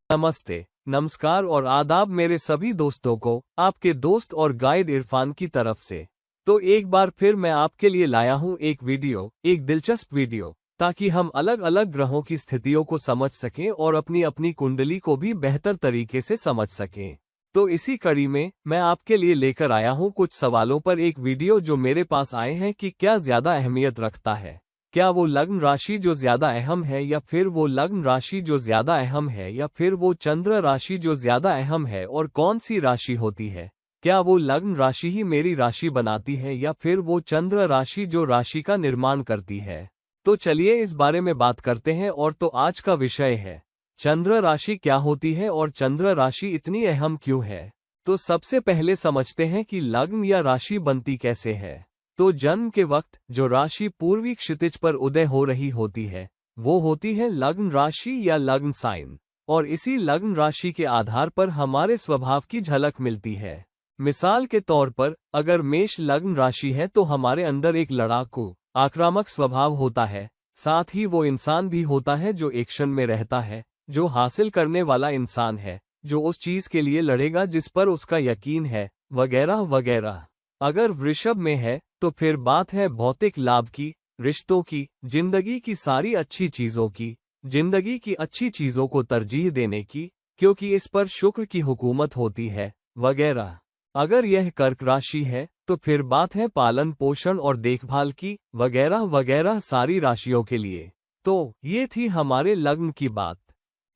नमस्ते, नमस्कार और आदाब मेरे सभी दोस्तों को आपके दोस्त और गाइड इरफान की तरफ से। तो एक बार फिर मैं आपके लिए लाया हूँ एक दिलचस्प वीडियो, ताकि हम अलग अलग ग्रहों की स्थितियों को समझ सकें और अपनी अपनी कुंडली को भी बेहतर तरीके से समझ सकें। तो इसी कड़ी में मैं आपके लिए लेकर आया हूँ कुछ सवालों पर एक वीडियो जो मेरे पास आए हैं कि क्या ज्यादा अहमियत रखता है। क्या वो लग्न राशि जो ज्यादा अहम है, या फिर वो लग्न राशि जो ज्यादा अहम है, या फिर वो चंद्र राशि जो ज्यादा अहम है, और कौन सी राशि होती है? क्या वो लग्न राशि ही मेरी राशि बनाती है, या फिर वो चंद्र राशि जो राशि का निर्माण करती है? तो चलिए इस बारे में बात करते हैं। और तो आज का विषय है चंद्र राशि क्या होती है और चंद्र राशि इतनी अहम क्यों है। तो सबसे पहले समझते हैं कि लग्न या राशि बनती कैसे है। तो जन्म के वक्त जो राशि पूर्वी क्षितिज पर उदय हो रही होती है वो होती है लग्न राशि या लग्न साइन, और इसी लग्न राशि के आधार पर हमारे स्वभाव की झलक मिलती है। मिसाल के तौर पर अगर मेष लग्न राशि है तो हमारे अंदर एक लड़ाकू आक्रामक स्वभाव होता है। साथ ही वो इंसान भी होता है जो एक्शन में रहता है, जो हासिल करने वाला इंसान है, जो उस चीज के लिए लड़ेगा जिस पर उसका यकीन है, वगैरह वगैरह। अगर वृषभ में है तो फिर बात है भौतिक लाभ की, रिश्तों की, जिंदगी की सारी अच्छी चीजों की, जिंदगी की अच्छी चीजों को तरजीह देने की, क्योंकि इस पर शुक्र की हुकूमत होती है, वगैरह। अगर यह कर्क राशि है तो फिर बात है पालन पोषण और देखभाल की, वगैरह वगैरह सारी राशियों के लिए। तो ये थी हमारे लग्न की बात।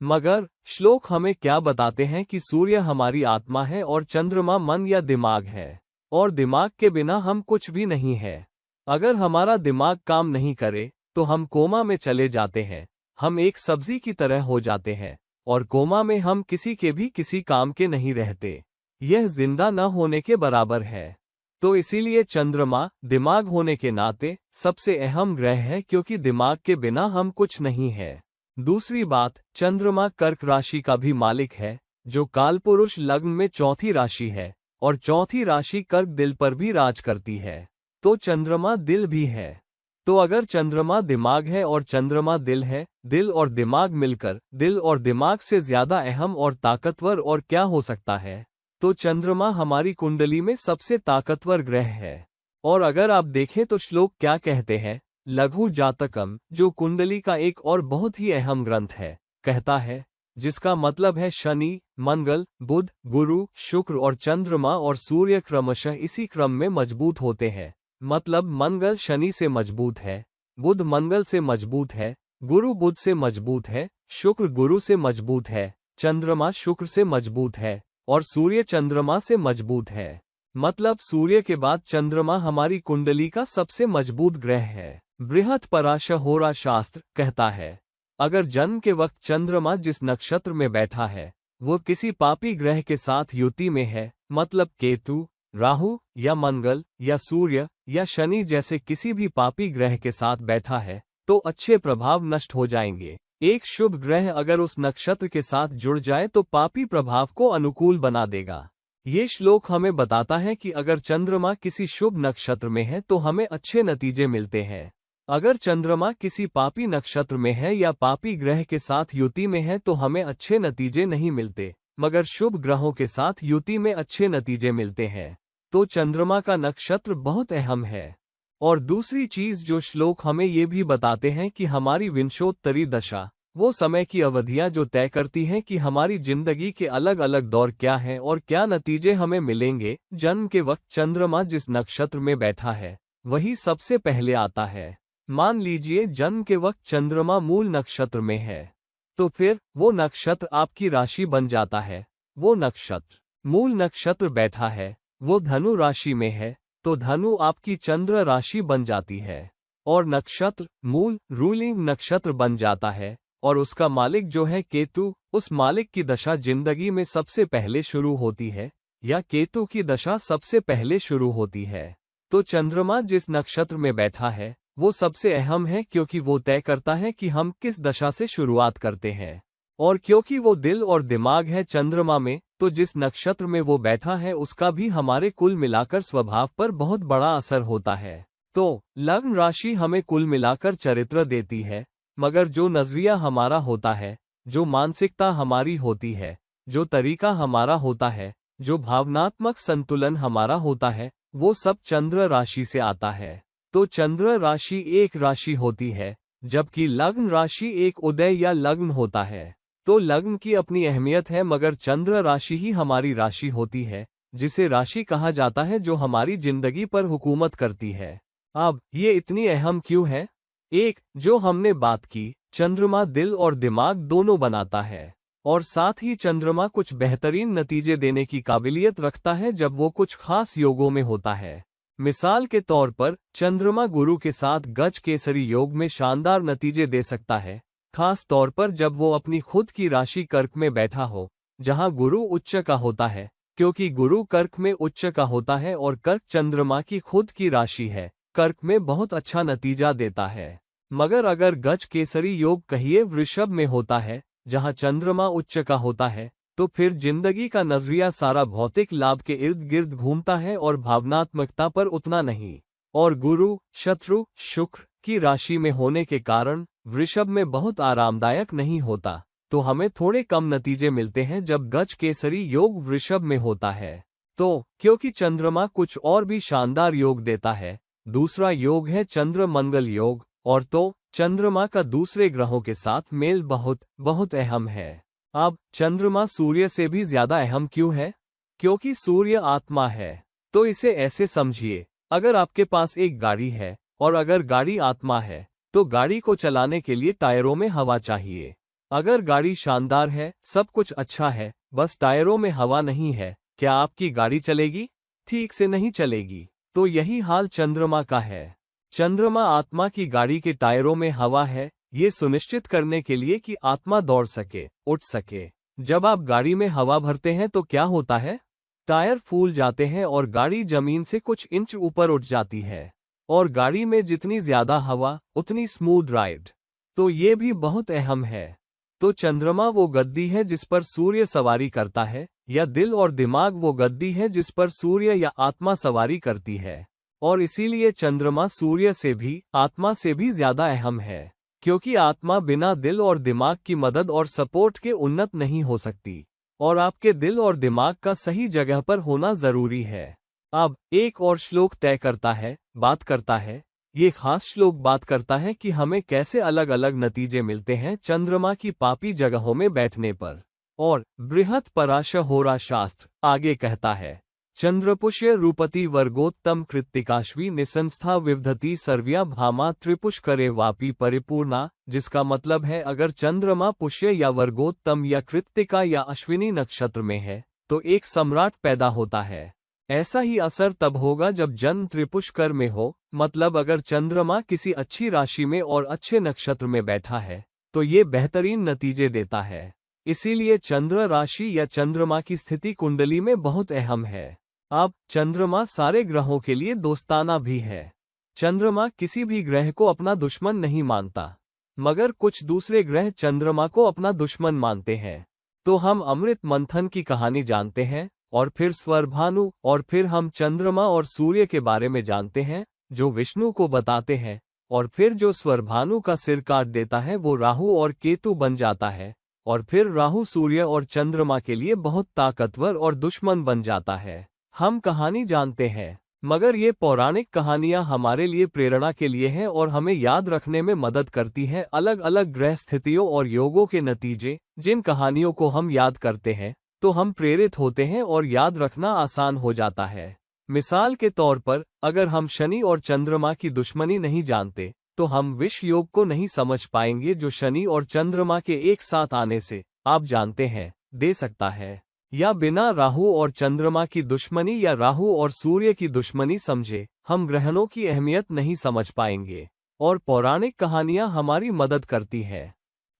मगर श्लोक हमें क्या बताते हैं कि सूर्य हमारी आत्मा है और चंद्रमा मन या दिमाग है, और दिमाग के बिना हम कुछ भी नहीं है। अगर हमारा दिमाग काम नहीं करे तो हम कोमा में चले जाते हैं, हम एक सब्जी की तरह हो जाते हैं, और कोमा में हम किसी के भी किसी काम के नहीं रहते। यह जिंदा न होने के बराबर है। तो इसीलिए चंद्रमा दिमाग होने के नाते सबसे अहम ग्रह है, क्योंकि दिमाग के बिना हम कुछ नहीं है। दूसरी बात, चंद्रमा कर्क राशि का भी मालिक है, जो कालपुरुष लग्न में चौथी राशि है, और चौथी राशि कर्क दिल पर भी राज करती है। तो चंद्रमा दिल भी है। तो अगर चंद्रमा दिमाग है और चंद्रमा दिल है, दिल और दिमाग मिलकर दिल और दिमाग से ज्यादा अहम और ताकतवर और क्या हो सकता है। तो चंद्रमा हमारी कुंडली में सबसे ताकतवर ग्रह है। और अगर आप देखें तो श्लोक क्या कहते हैं, लघु जातकम, जो कुंडली का एक और बहुत ही अहम ग्रंथ है, कहता है, जिसका मतलब है शनि, मंगल, बुध, गुरु, शुक्र और चंद्रमा और सूर्य क्रमशः इसी क्रम में मजबूत होते हैं। मतलब मंगल शनि से मजबूत है, बुध मंगल से मजबूत है, गुरु बुध से मजबूत है, शुक्र गुरु से मजबूत है, चंद्रमा शुक्र से मजबूत है, और सूर्य चंद्रमा से मजबूत है। मतलब सूर्य के बाद चंद्रमा हमारी कुंडली का सबसे मजबूत ग्रह है। बृहत पराशर होरा शास्त्र कहता है, अगर जन्म के वक्त चंद्रमा जिस नक्षत्र में बैठा है वो किसी पापी ग्रह के साथ युति में है, मतलब केतु, राहु या मंगल या सूर्य या शनि जैसे किसी भी पापी ग्रह के साथ बैठा है, तो अच्छे प्रभाव नष्ट हो जाएंगे। एक शुभ ग्रह अगर उस नक्षत्र के साथ जुड़ जाए तो पापी प्रभाव को अनुकूल बना देगा। ये श्लोक हमें बताता है कि अगर चंद्रमा किसी शुभ नक्षत्र में है तो हमें अच्छे नतीजे मिलते हैं। अगर चंद्रमा किसी पापी नक्षत्र में है या पापी ग्रह के साथ युति में है तो हमें अच्छे नतीजे नहीं मिलते, मगर शुभ ग्रहों के साथ युति में अच्छे नतीजे मिलते हैं। तो चंद्रमा का नक्षत्र बहुत अहम है। और दूसरी चीज जो श्लोक हमें ये भी बताते हैं कि हमारी विंशोत्तरी दशा, वो समय की अवधियां जो तय करती हैं कि हमारी जिंदगी के अलग अलग दौर क्या हैं और क्या नतीजे हमें मिलेंगे। जन्म के वक्त चंद्रमा जिस नक्षत्र में बैठा है वही सबसे पहले आता है। मान लीजिए जन्म के वक्त चंद्रमा मूल नक्षत्र में है, तो फिर वो नक्षत्र आपकी राशि बन जाता है। वो नक्षत्र मूल नक्षत्र बैठा है, वो धनु राशि में है, तो धनु आपकी चंद्र राशि बन जाती है। और नक्षत्र मूल रूलिंग नक्षत्र बन जाता है, और उसका मालिक जो है केतु, उस मालिक की दशा जिंदगी में सबसे पहले शुरू होती है, या केतु की दशा सबसे पहले शुरू होती है। तो चंद्रमा जिस नक्षत्र में बैठा है वो सबसे अहम है, क्योंकि वो तय करता है कि हम किस दशा से शुरुआत करते हैं। और क्योंकि वो दिल और दिमाग है चंद्रमा में, तो जिस नक्षत्र में वो बैठा है उसका भी हमारे कुल मिलाकर स्वभाव पर बहुत बड़ा असर होता है। तो लग्न राशि हमें कुल मिलाकर चरित्र देती है, मगर जो नजरिया हमारा होता है जो मानसिकता हमारी होती है, जो तरीका हमारा होता है, जो भावनात्मक संतुलन हमारा होता है, वो सब चंद्र राशि से आता है। तो चंद्र राशि एक राशि होती है, जबकि लग्न राशि एक उदय या लग्न होता है। तो लग्न की अपनी अहमियत है, मगर चंद्र राशि ही हमारी राशि होती है, जिसे राशि कहा जाता है, जो हमारी जिंदगी पर हुकूमत करती है। अब ये इतनी अहम क्यों है? एक, जो हमने बात की, चंद्रमा दिल और दिमाग दोनों बनाता है, और साथ ही चंद्रमा कुछ बेहतरीन नतीजे देने की काबिलियत रखता है जब वो कुछ खास योगों में होता है। मिसाल के तौर पर चंद्रमा गुरु के साथ गज केसरी योग में शानदार नतीजे दे सकता है, खास तौर पर जब वो अपनी खुद की राशि कर्क में बैठा हो, जहां गुरु उच्च का होता है, क्योंकि गुरु कर्क में उच्च का होता है और कर्क चंद्रमा की खुद की राशि है, कर्क में बहुत अच्छा नतीजा देता है। मगर अगर गज केसरी योग कहिए वृषभ में होता है, जहां चंद्रमा उच्च का होता है, तो फिर जिंदगी का नजरिया सारा भौतिक लाभ के इर्द गिर्द घूमता है और भावनात्मकता पर उतना नहीं। और गुरु, शत्रु, शुक्र की राशि में होने के कारण वृषभ में बहुत आरामदायक नहीं होता, तो हमें थोड़े कम नतीजे मिलते हैं जब गज केसरी योग वृषभ में होता है। तो क्योंकि चंद्रमा कुछ और भी शानदार योग देता है, दूसरा योग है चंद्र मंगल योग, और तो चंद्रमा का दूसरे ग्रहों के साथ मेल बहुत बहुत अहम है। अब चंद्रमा सूर्य से भी ज्यादा अहम क्यों है? क्योंकि सूर्य आत्मा है। तो इसे ऐसे समझिए, अगर आपके पास एक गाड़ी है और अगर गाड़ी आत्मा है, तो गाड़ी को चलाने के लिए टायरों में हवा चाहिए। अगर गाड़ी शानदार है, सब कुछ अच्छा है, बस टायरों में हवा नहीं है, क्या आपकी गाड़ी चलेगी? ठीक से नहीं चलेगी। तो यही हाल चंद्रमा का है। चंद्रमा आत्मा की गाड़ी के टायरों में हवा है, ये सुनिश्चित करने के लिए कि आत्मा दौड़ सके, उठ सके। जब आप गाड़ी में हवा भरते हैं तो क्या होता है? टायर फूल जाते हैं और गाड़ी जमीन से कुछ इंच ऊपर उठ जाती है। और गाड़ी में जितनी ज्यादा हवा, उतनी स्मूथ राइड। तो ये भी बहुत अहम है। तो चंद्रमा वो गद्दी है जिस पर सूर्य सवारी करता है, या दिल और दिमाग वो गद्दी है जिस पर सूर्य या आत्मा सवारी करती है। और इसीलिए चंद्रमा सूर्य से भी, आत्मा से भी ज्यादा अहम है, क्योंकि आत्मा बिना दिल और दिमाग की मदद और सपोर्ट के उन्नत नहीं हो सकती, और आपके दिल और दिमाग का सही जगह पर होना जरूरी है। अब एक और श्लोक तय करता है, बात करता है, ये खास श्लोक बात करता है कि हमें कैसे अलग अलग नतीजे मिलते हैं चंद्रमा की पापी जगहों में बैठने पर। और बृहत पराशहोरा शास्त्र आगे कहता है, चंद्रपुष्य रूपति वर्गोत्तम कृत्तिकाश्वी निसंस्था विवधति सर्व्या भामा त्रिपुष्करे वापी परिपूर्णा, जिसका मतलब है अगर चंद्रमा पुष्य या वर्गोत्तम या कृत्तिका या अश्विनी नक्षत्र में है तो एक सम्राट पैदा होता है। ऐसा ही असर तब होगा जब जन्म त्रिपुष्कर में हो, मतलब अगर चंद्रमा किसी अच्छी राशि में और अच्छे नक्षत्र में बैठा है तो ये बेहतरीन नतीजे देता है। इसीलिए चंद्र राशि या चंद्रमा की स्थिति कुंडली में बहुत अहम है। अब चंद्रमा सारे ग्रहों के लिए दोस्ताना भी है। चंद्रमा किसी भी ग्रह को अपना दुश्मन नहीं मानता, मगर कुछ दूसरे ग्रह चंद्रमा को अपना दुश्मन मानते हैं। तो हम अमृत मंथन की कहानी जानते हैं, और फिर स्वरभानु, और फिर हम चंद्रमा और सूर्य के बारे में जानते हैं जो विष्णु को बताते हैं, और फिर जो स्वरभानु का सिर काट देता है वो राहु और केतु बन जाता है, और फिर राहु सूर्य और चंद्रमा के लिए बहुत ताकतवर और दुश्मन बन जाता है। हम कहानी जानते हैं, मगर ये पौराणिक कहानियां हमारे लिए प्रेरणा के लिए हैं और हमें याद रखने में मदद करती हैं अलग अलग ग्रह स्थितियों और योगों के नतीजे। जिन कहानियों को हम याद करते हैं तो हम प्रेरित होते हैं और याद रखना आसान हो जाता है। मिसाल के तौर पर, अगर हम शनि और चंद्रमा की दुश्मनी नहीं जानते तो हम विष योग को नहीं समझ पाएंगे जो शनि और चंद्रमा के एक साथ आने से, आप जानते हैं, दे सकता है। या बिना राहु और चंद्रमा की दुश्मनी या राहु और सूर्य की दुश्मनी समझे हम ग्रहणों की अहमियत नहीं समझ पाएंगे, और पौराणिक कहानियां हमारी मदद करती हैं।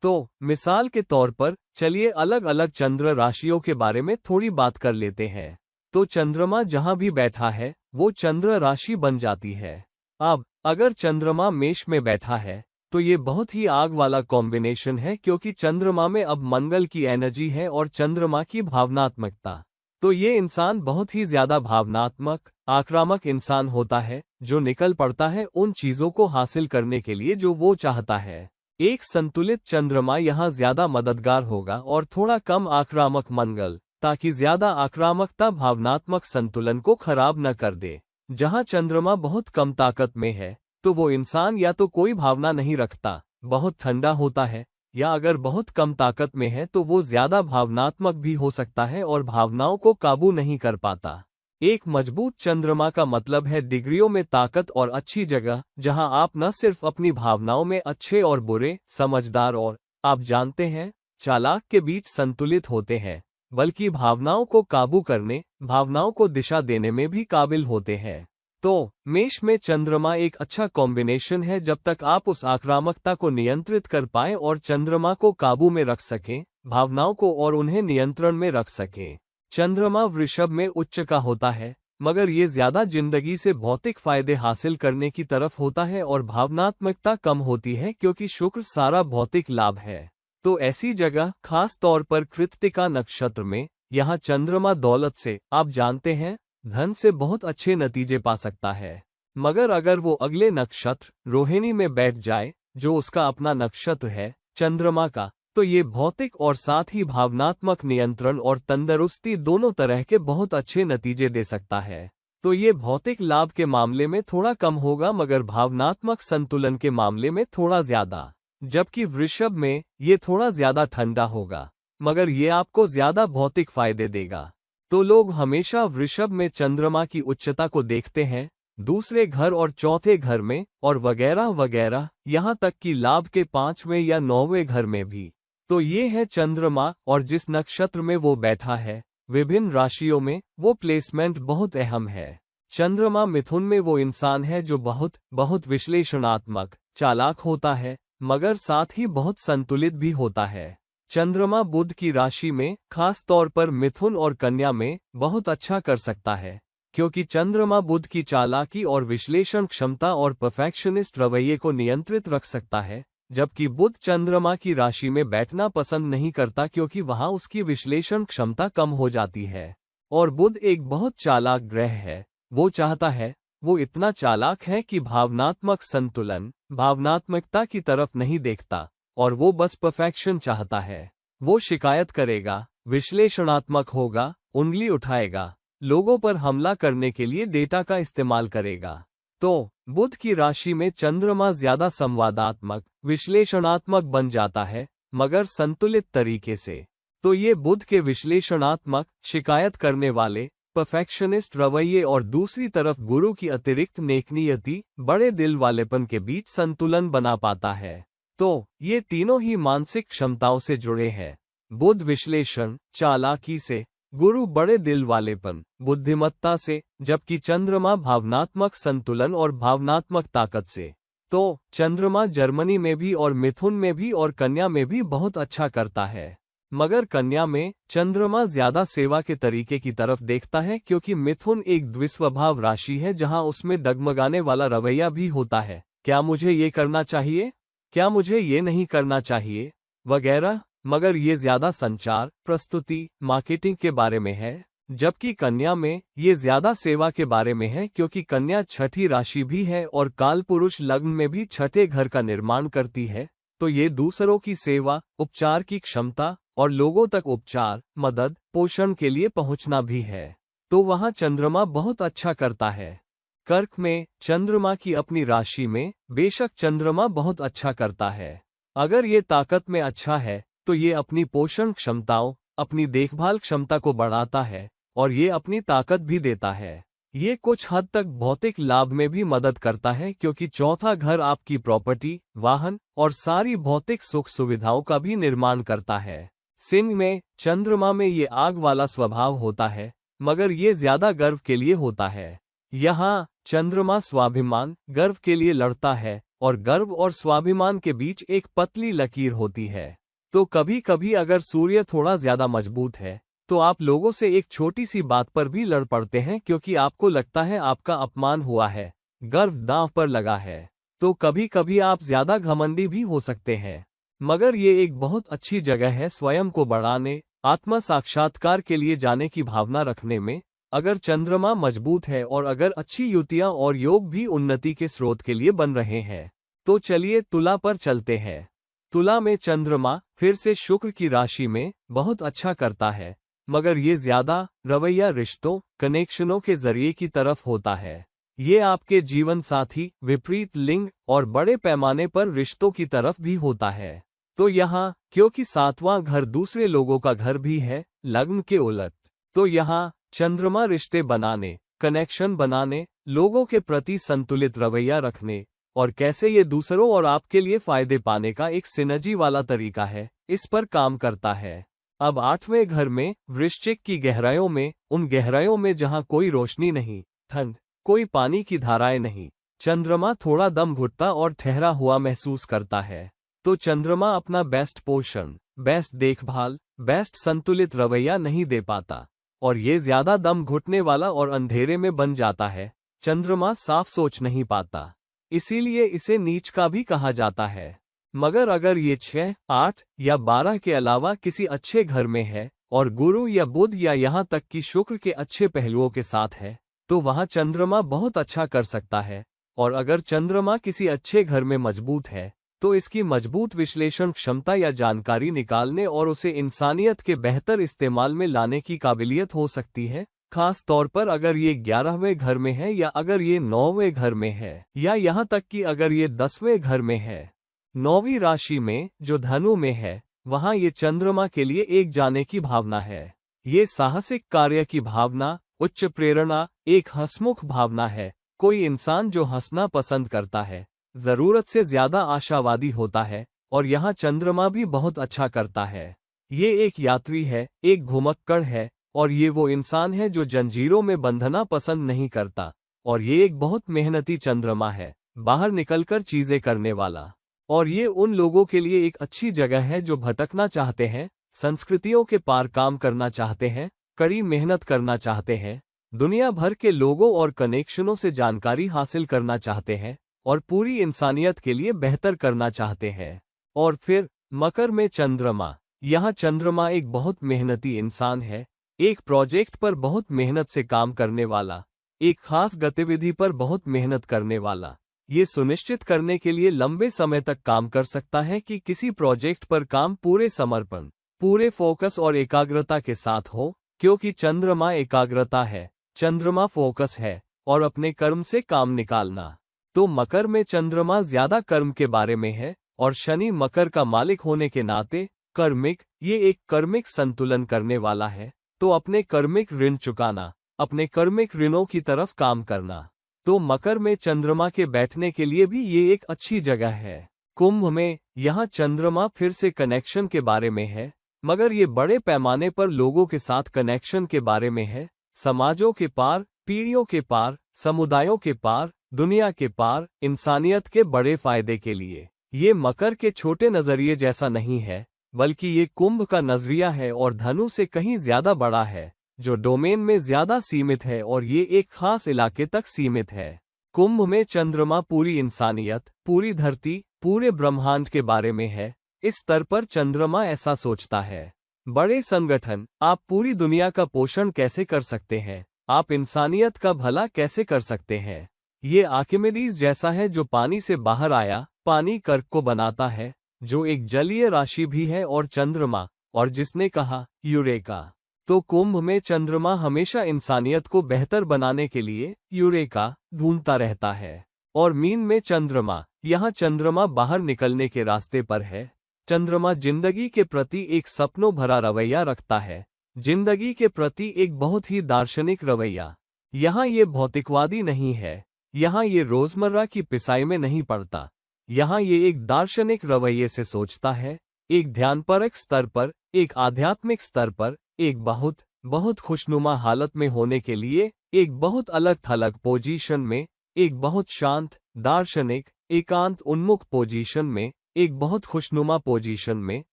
तो मिसाल के तौर पर चलिए अलग अलग चंद्र राशियों के बारे में थोड़ी बात कर लेते हैं। तो चंद्रमा जहां भी बैठा है वो चंद्र राशि बन जाती है। अब अगर चंद्रमा मेष में बैठा है तो ये बहुत ही आग वाला कॉम्बिनेशन है, क्योंकि चंद्रमा में अब मंगल की एनर्जी है और चंद्रमा की भावनात्मकता। तो ये इंसान बहुत ही ज्यादा भावनात्मक, आक्रामक इंसान होता है जो निकल पड़ता है उन चीजों को हासिल करने के लिए जो वो चाहता है। एक संतुलित चंद्रमा यहाँ ज्यादा मददगार होगा और थोड़ा कम आक्रामक मंगल, ताकि ज्यादा आक्रामकता भावनात्मक संतुलन को खराब न कर दे। जहाँ चंद्रमा बहुत कम ताकत में है तो वो इंसान या तो कोई भावना नहीं रखता, बहुत ठंडा होता है, या अगर बहुत कम ताकत में है तो वो ज्यादा भावनात्मक भी हो सकता है और भावनाओं को काबू नहीं कर पाता। एक मजबूत चंद्रमा का मतलब है डिग्रियों में ताकत और अच्छी जगह, जहां आप न सिर्फ अपनी भावनाओं में अच्छे और बुरे, समझदार और, आप जानते हैं, चालाक के बीच संतुलित होते हैं, बल्कि भावनाओं को काबू करने, भावनाओं को दिशा देने में भी काबिल होते हैं। तो मेष में चंद्रमा एक अच्छा कॉम्बिनेशन है जब तक आप उस आक्रामकता को नियंत्रित कर पाएं और चंद्रमा को काबू में रख सकें, भावनाओं को और उन्हें नियंत्रण में रख सकें। चंद्रमा वृषभ में उच्च का होता है, मगर ये ज्यादा जिंदगी से भौतिक फायदे हासिल करने की तरफ होता है और भावनात्मकता कम होती है क्योंकि शुक्र सारा भौतिक लाभ है। तो ऐसी जगह, खास तौर पर कृत्तिका नक्षत्र में, यहाँ चंद्रमा दौलत से, आप जानते हैं, धन से बहुत अच्छे नतीजे पा सकता है। मगर अगर वो अगले नक्षत्र रोहिणी में बैठ जाए, जो उसका अपना नक्षत्र है चंद्रमा का, तो ये भौतिक और साथ ही भावनात्मक नियंत्रण और तंदुरुस्ती दोनों तरह के बहुत अच्छे नतीजे दे सकता है। तो ये भौतिक लाभ के मामले में थोड़ा कम होगा मगर भावनात्मक संतुलन के मामले में थोड़ा ज्यादा। जबकि वृषभ में ये थोड़ा ज्यादा ठंडा होगा, मगर ये आपको ज्यादा भौतिक फायदे देगा। तो लोग हमेशा वृषभ में चंद्रमा की उच्चता को देखते हैं, दूसरे घर और चौथे घर में और वगैरह वगैरह, यहाँ तक कि लाभ के 5वें या 9वें घर में भी। तो ये है चंद्रमा और जिस नक्षत्र में वो बैठा है, विभिन्न राशियों में, वो प्लेसमेंट बहुत अहम है। चंद्रमा मिथुन में वो इंसान है जो बहुत बहुत विश्लेषणात्मक, चालाक होता है, मगर साथ ही बहुत संतुलित भी होता है। चंद्रमा बुध की राशि में, खास तौर पर मिथुन और कन्या में, बहुत अच्छा कर सकता है, क्योंकि चंद्रमा बुध की चालाकी और विश्लेषण क्षमता और परफेक्शनिस्ट रवैये को नियंत्रित रख सकता है, जबकि बुध चंद्रमा की राशि में बैठना पसंद नहीं करता क्योंकि वहां उसकी विश्लेषण क्षमता कम हो जाती है। और बुध एक बहुत चालाक ग्रह है, वो चाहता है, वो इतना चालाक है कि भावनात्मक संतुलन, भावनात्मकता की तरफ नहीं देखता, और वो बस परफेक्शन चाहता है। वो शिकायत करेगा, विश्लेषणात्मक होगा, उंगली उठाएगा, लोगों पर हमला करने के लिए डेटा का इस्तेमाल करेगा। तो बुध की राशि में चंद्रमा ज्यादा संवादात्मक, विश्लेषणात्मक बन जाता है, मगर संतुलित तरीके से। तो ये बुध के विश्लेषणात्मक, शिकायत करने वाले, परफेक्शनिस्ट रवैये और दूसरी तरफ गुरु की अतिरिक्त नेकनीयती, बड़े दिल वालेपन के बीच संतुलन बना पाता है। तो ये तीनों ही मानसिक क्षमताओं से जुड़े हैं। बुध विश्लेषण, चालाकी से, गुरु बड़े दिल वालेपन, बुद्धिमत्ता से, जबकि चंद्रमा भावनात्मक संतुलन और भावनात्मक ताकत से। तो चंद्रमा जर्मनी में भी और मिथुन में भी और कन्या में भी बहुत अच्छा करता है, मगर कन्या में चंद्रमा ज्यादा सेवा के तरीके की तरफ देखता है क्योंकि मिथुन एक द्विस्वभाव राशि है जहां उसमें डगमगाने वाला रवैया भी होता है। क्या मुझे ये करना चाहिए, क्या मुझे ये नहीं करना चाहिए, वगैरह। मगर ये ज्यादा संचार, प्रस्तुति, मार्केटिंग के बारे में है, जबकि कन्या में ये ज्यादा सेवा के बारे में है क्योंकि कन्या छठी राशि भी है और कालपुरुष लग्न में भी छठे घर का निर्माण करती है। तो ये दूसरों की सेवा, उपचार की क्षमता और लोगों तक उपचार, मदद, पोषण के लिए पहुंचना भी है। तो वहां चंद्रमा बहुत अच्छा करता है। कर्क में चंद्रमा की अपनी राशि में बेशक चंद्रमा बहुत अच्छा करता है। अगर ये ताकत में अच्छा है तो ये अपनी पोषण क्षमताओं, अपनी देखभाल क्षमता को बढ़ाता है और ये अपनी ताकत भी देता है। ये कुछ हद तक भौतिक लाभ में भी मदद करता है क्योंकि चौथा घर आपकी प्रॉपर्टी, वाहन और सारी भौतिक सुख सुविधाओं का भी निर्माण करता है। सिंह में चंद्रमा में ये आग वाला स्वभाव होता है, मगर ये ज्यादा गर्व के लिए होता है। यहाँ चंद्रमा स्वाभिमान, गर्व के लिए लड़ता है और गर्व और स्वाभिमान के बीच एक पतली लकीर होती है। तो कभी कभी अगर सूर्य थोड़ा ज्यादा मजबूत है तो आप लोगों से एक छोटी सी बात पर भी लड़ पड़ते हैं क्योंकि आपको लगता है आपका अपमान हुआ है, गर्व दांव पर लगा है। तो कभी कभी आप ज्यादा घमंडी भी हो सकते हैं, मगर ये एक बहुत अच्छी जगह है स्वयं को बढ़ाने, आत्म साक्षात्कार के लिए जाने की भावना रखने में। अगर चंद्रमा मजबूत है और अगर अच्छी युतियां और योग भी उन्नति के स्रोत के लिए बन रहे हैं। तो चलिए तुला पर चलते हैं। तुला में चंद्रमा फिर से शुक्र की राशि में बहुत अच्छा करता है, मगर ये ज्यादा रवैया रिश्तों कनेक्शनों के जरिए की तरफ होता है। ये आपके जीवन साथी, विपरीत लिंग और बड़े पैमाने पर रिश्तों की तरफ भी होता है। तो यहाँ क्योंकि 7वां घर दूसरे लोगों का घर भी है, लग्न के उलट, तो यहाँ चंद्रमा रिश्ते बनाने, कनेक्शन बनाने, लोगों के प्रति संतुलित रवैया रखने और कैसे ये दूसरों और आपके लिए फायदे पाने का एक सिनर्जी वाला तरीका है, इस पर काम करता है। अब 8वें घर में वृश्चिक की गहराइयों में, उन गहराइयों में जहां कोई रोशनी नहीं, ठंड, कोई पानी की धाराएं नहीं, चंद्रमा थोड़ा दम घुटता और ठहरा हुआ महसूस करता है। तो चंद्रमा अपना बेस्ट पोषण, बेस्ट देखभाल, बेस्ट संतुलित रवैया नहीं दे पाता और ये ज्यादा दम घुटने वाला और अंधेरे में बन जाता है। चंद्रमा साफ सोच नहीं पाता, इसीलिए इसे नीच का भी कहा जाता है। मगर अगर ये 6, 8 या 12 के अलावा किसी अच्छे घर में है और गुरु या बुध या यहाँ तक कि शुक्र के अच्छे पहलुओं के साथ है, तो वहाँ चंद्रमा बहुत अच्छा कर सकता है। और अगर चंद्रमा किसी अच्छे घर में मजबूत है, तो इसकी मजबूत विश्लेषण क्षमता या जानकारी निकालने और उसे इंसानियत के बेहतर इस्तेमाल में लाने की काबिलियत हो सकती है, खास तौर पर अगर ये 11वें घर में है या अगर ये 9वें घर में है या यहाँ तक कि अगर ये 10वें घर में है। 9वीं राशि में जो धनु में है, वहाँ ये चंद्रमा के लिए एक जाने की भावना है। ये साहसिक कार्य की भावना, उच्च प्रेरणा, एक हंसमुख भावना है। कोई इंसान जो हंसना पसंद करता है, जरूरत से ज्यादा आशावादी होता है और यहाँ चंद्रमा भी बहुत अच्छा करता है। ये एक यात्री है, एक घुमक्कड़ है और ये वो इंसान है जो जंजीरों में बंधना पसंद नहीं करता। और ये एक बहुत मेहनती चंद्रमा है, बाहर निकलकर चीजें करने वाला। और ये उन लोगों के लिए एक अच्छी जगह है जो भटकना चाहते हैं, संस्कृतियों के पार काम करना चाहते हैं, कड़ी मेहनत करना चाहते हैं, दुनिया भर के लोगों और कनेक्शनों से जानकारी हासिल करना चाहते हैं और पूरी इंसानियत के लिए बेहतर करना चाहते हैं। और फिर मकर में चंद्रमा, यहाँ चंद्रमा एक बहुत मेहनती इंसान है, एक प्रोजेक्ट पर बहुत मेहनत से काम करने वाला, एक खास गतिविधि पर बहुत मेहनत करने वाला। ये सुनिश्चित करने के लिए लंबे समय तक काम कर सकता है कि किसी प्रोजेक्ट पर काम पूरे समर्पण, पूरे फोकस और एकाग्रता के साथ हो, क्योंकि चंद्रमा एकाग्रता है, चंद्रमा फोकस है और अपने कर्म से काम निकालना। तो मकर में चंद्रमा ज्यादा कर्म के बारे में है और शनि मकर का मालिक होने के नाते कर्मिक, ये एक कर्मिक संतुलन करने वाला है। तो अपने कर्मिक ऋण चुकाना, अपने कर्मिक ऋणों की तरफ काम करना। तो मकर में चंद्रमा के बैठने के लिए भी ये एक अच्छी जगह है। कुंभ में यहाँ चंद्रमा फिर से कनेक्शन के बारे में है, मगर ये बड़े पैमाने पर लोगों के साथ कनेक्शन के बारे में है, समाजों के पार, पीढ़ियों के पार, समुदायों के पार, दुनिया के पार, इंसानियत के बड़े फायदे के लिए। ये मकर के छोटे नजरिए जैसा नहीं है, बल्कि ये कुंभ का नजरिया है और धनु से कहीं ज्यादा बड़ा है, जो डोमेन में ज्यादा सीमित है और ये एक खास इलाके तक सीमित है। कुंभ में चंद्रमा पूरी इंसानियत, पूरी धरती, पूरे ब्रह्मांड के बारे में है। इस स्तर पर चंद्रमा ऐसा सोचता है, बड़े संगठन, आप पूरी दुनिया का पोषण कैसे कर सकते हैं, आप इंसानियत का भला कैसे कर सकते हैं। ये आर्किमिडीज जैसा है जो पानी से बाहर आया, पानी कर्क को बनाता है, जो एक जलीय राशि भी है, और चंद्रमा, और जिसने कहा यूरेका। तो कुंभ में चंद्रमा हमेशा इंसानियत को बेहतर बनाने के लिए यूरेका ढूंढता रहता है। और मीन में चंद्रमा, यहाँ चंद्रमा बाहर निकलने के रास्ते पर है। चंद्रमा जिंदगी के प्रति एक सपनों भरा रवैया रखता है, जिंदगी के प्रति एक बहुत ही दार्शनिक रवैया। यहाँ ये भौतिकवादी नहीं है, यहाँ ये रोजमर्रा की पिसाई में नहीं पड़ता, यहाँ ये एक दार्शनिक रवैये से सोचता है, एक ध्यानपरक स्तर पर, एक आध्यात्मिक स्तर पर, एक बहुत बहुत खुशनुमा हालत में होने के लिए, एक बहुत अलग थलग पोजीशन में, एक बहुत शांत, दार्शनिक, एकांत उन्मुख पोजीशन में, एक बहुत खुशनुमा पोजीशन में,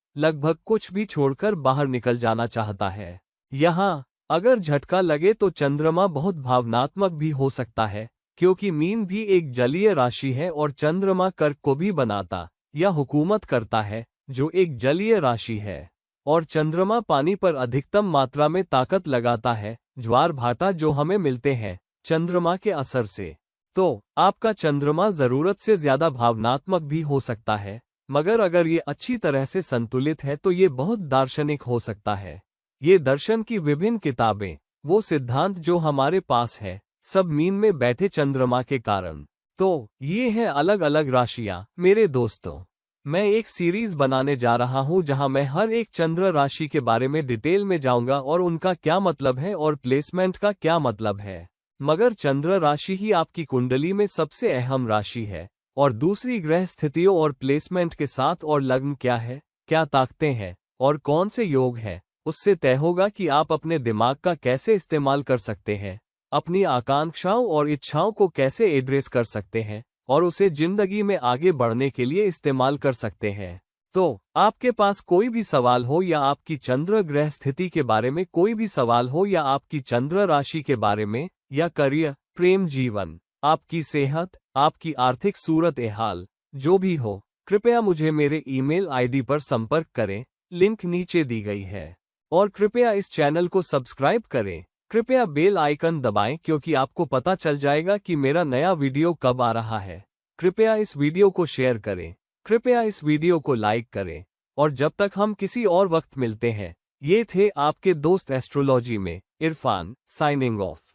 लगभग कुछ भी छोड़कर बाहर निकल जाना चाहता है। यहाँ अगर झटका लगे तो चंद्रमा बहुत भावनात्मक भी हो सकता है, क्योंकि मीन भी एक जलीय राशि है और चंद्रमा कर्क को भी बनाता या हुकूमत करता है, जो एक जलीय राशि है। और चंद्रमा पानी पर अधिकतम मात्रा में ताकत लगाता है, ज्वार भाटा जो हमें मिलते हैं चंद्रमा के असर से। तो आपका चंद्रमा जरूरत से ज्यादा भावनात्मक भी हो सकता है, मगर अगर ये अच्छी तरह से संतुलित है तो ये बहुत दार्शनिक हो सकता है। ये दर्शन की विभिन्न किताबें, वो सिद्धांत जो हमारे पास है, सब मीन में बैठे चंद्रमा के कारण। तो ये है अलग अलग राशियां मेरे दोस्तों। मैं एक सीरीज बनाने जा रहा हूं जहां मैं हर एक चंद्र राशि के बारे में डिटेल में जाऊंगा और उनका क्या मतलब है और प्लेसमेंट का क्या मतलब है। मगर चंद्र राशि ही आपकी कुंडली में सबसे अहम राशि है, और दूसरी ग्रह स्थितियों और प्लेसमेंट के साथ और लग्न क्या है, क्या ताकतें हैं और कौन से योग है, उससे तय होगा कि आप अपने दिमाग का कैसे इस्तेमाल कर सकते हैं, अपनी आकांक्षाओं और इच्छाओं को कैसे एड्रेस कर सकते हैं और उसे जिंदगी में आगे बढ़ने के लिए इस्तेमाल कर सकते हैं। तो आपके पास कोई भी सवाल हो या आपकी चंद्र ग्रह स्थिति के बारे में कोई भी सवाल हो या आपकी चंद्र राशि के बारे में, या करियर, प्रेम जीवन, आपकी सेहत, आपकी आर्थिक सूरत हाल, जो भी हो, कृपया मुझे मेरे ईमेल आईडी पर संपर्क करें, लिंक नीचे दी गई है। और कृपया इस चैनल को सब्सक्राइब करें। कृपया बेल आइकन दबाएं क्योंकि आपको पता चल जाएगा कि मेरा नया वीडियो कब आ रहा है। कृपया इस वीडियो को शेयर करें, कृपया इस वीडियो को लाइक करें। और जब तक हम किसी और वक्त मिलते हैं, ये थे आपके दोस्त एस्ट्रोलॉजी में इरफान, साइनिंग ऑफ।